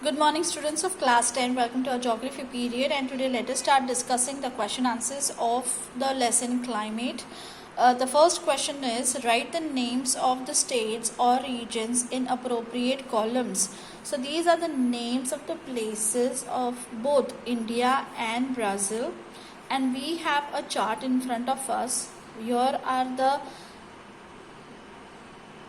Good morning, students of class 10. Welcome to our geography period, and today let us start discussing the question answers of the lesson climate. The first question is, write the names of the states or regions in appropriate columns. So these are the names of the places of both India and Brazil, and we have a chart in front of us. Here are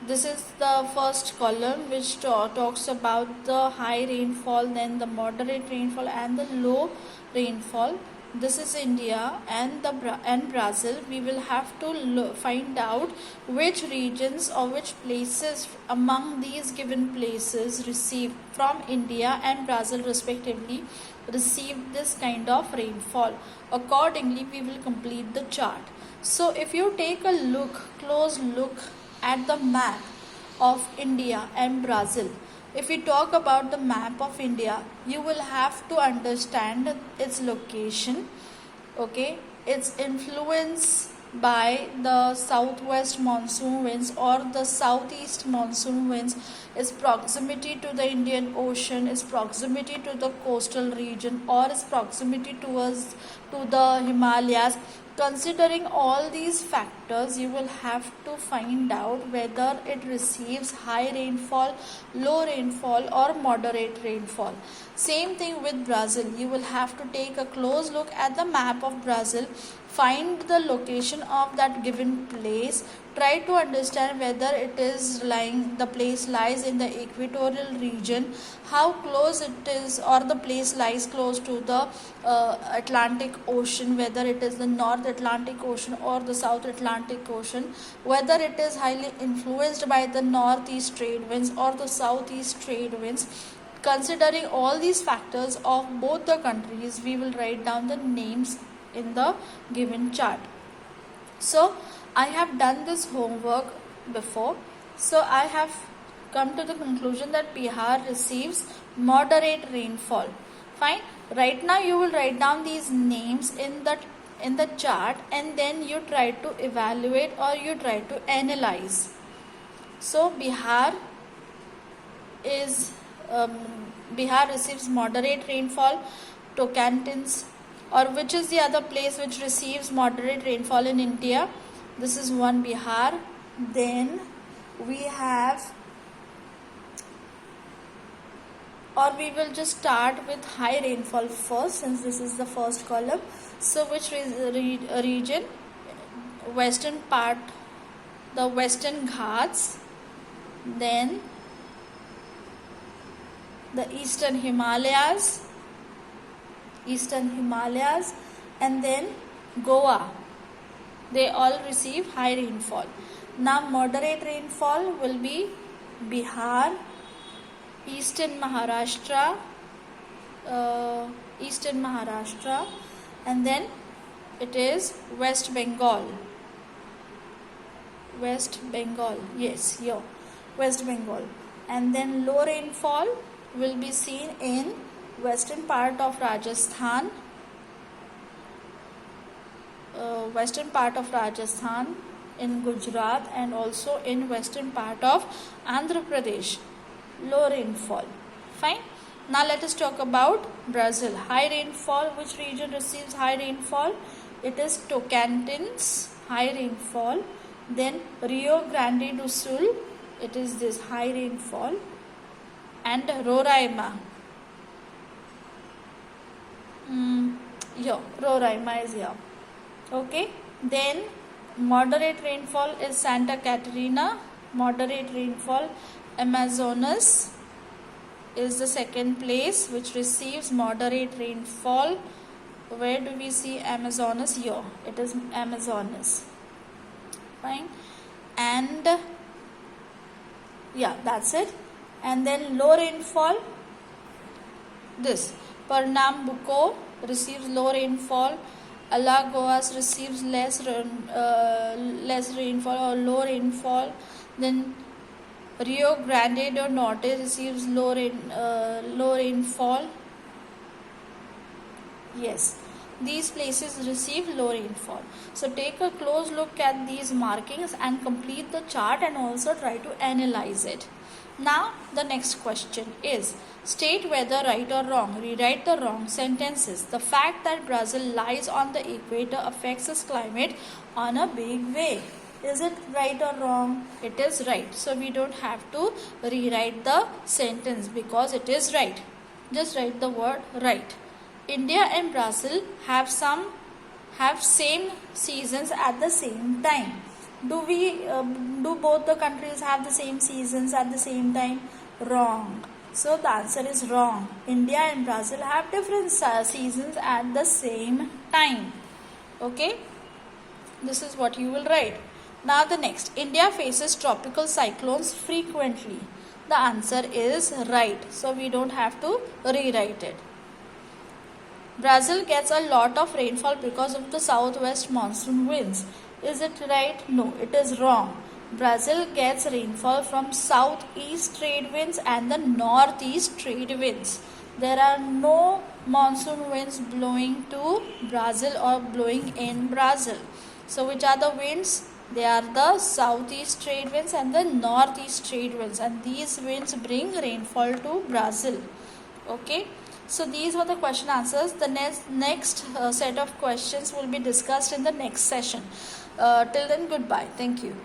this is the first column, which talks about the high rainfall, then the moderate rainfall and the low rainfall. This is India and Brazil. We will have to find out which regions or which places among these given places receive from India and Brazil respectively received this kind of rainfall. Accordingly, we will complete the chart. So if you take a close look at the map of India and Brazil. If we talk about the map of India, you will have to understand its location, okay, its influence by the southwest monsoon winds or the southeast monsoon winds, its proximity to the Indian Ocean, its proximity to the coastal region, or its proximity to the Himalayas. Considering all these factors, you will have to find out whether it receives high rainfall, low rainfall or moderate rainfall. Same thing with Brazil. You will have to take a close look at the map of Brazil, find the location of that given place, try to understand whether the place lies in the equatorial region, how close it is, or the place lies close to the Atlantic Ocean, whether it is the North Atlantic Ocean or the South Atlantic Ocean, whether it is highly influenced by the northeast trade winds or the southeast trade winds. Considering all these factors of both the countries, we will write down the names in the given chart. So I have done this homework before. So I have come to the conclusion that Bihar receives moderate rainfall. Fine. Right now you will write down these names in the chart, and then you try to evaluate or you try to analyze. So Bihar receives moderate rainfall. Tocantins, or which is the other place which receives moderate rainfall in India? This is one, Bihar. Then we have, or we will just start with high rainfall first, since this is the first column. So which region? Western part, the Western Ghats, then the Eastern Himalayas, and then Goa. They all receive high rainfall. Now moderate rainfall will be Bihar, Eastern Maharashtra, and then it is West Bengal. Yes, here, West Bengal. And then low rainfall will be seen in western part of Rajasthan, in Gujarat, and also in western part of Andhra Pradesh. Low rainfall. Fine. Now let us talk about Brazil. High rainfall. Which region receives high rainfall? It is Tocantins, high rainfall. Then Rio Grande do Sul, it is this high rainfall. And Roraima. Roraima is here. Okay. Then moderate rainfall is Santa Catarina. Moderate rainfall. Amazonas is the second place which receives moderate rainfall. Where do we see Amazonas? Here, it is Amazonas. Fine. And yeah, that's it. And then low rainfall, this Pernambuco receives low rainfall. Alagoas receives less rainfall or low rainfall. Then Rio Grande do Norte receives low rainfall. Yes. these places receive low rainfall. So take a close look at these markings and complete the chart and also try to analyze it. Now the next question is, state whether right or wrong. Rewrite the wrong sentences. The fact that Brazil lies on the equator affects its climate on a big way. Is it right or wrong? It is right. So we don't have to rewrite the sentence because it is right. Just write the word right. India and Brazil have same seasons at the same time. Do both the countries have the same seasons at the same time? Wrong. So the answer is wrong. India and Brazil have different seasons at the same time. Okay? This is what you will write. Now the next, India faces tropical cyclones frequently. The answer is right. So we don't have to rewrite it. Brazil gets a lot of rainfall because of the southwest monsoon winds. Is it right? No, it is wrong. Brazil gets rainfall from southeast trade winds and the northeast trade winds. There are no monsoon winds blowing to Brazil or blowing in Brazil. So which are the winds? They are the southeast trade winds and the northeast trade winds, and these winds bring rainfall to Brazil. Okay, so these were the question answers. The next set of questions will be discussed in the next session. Till then, goodbye. Thank you.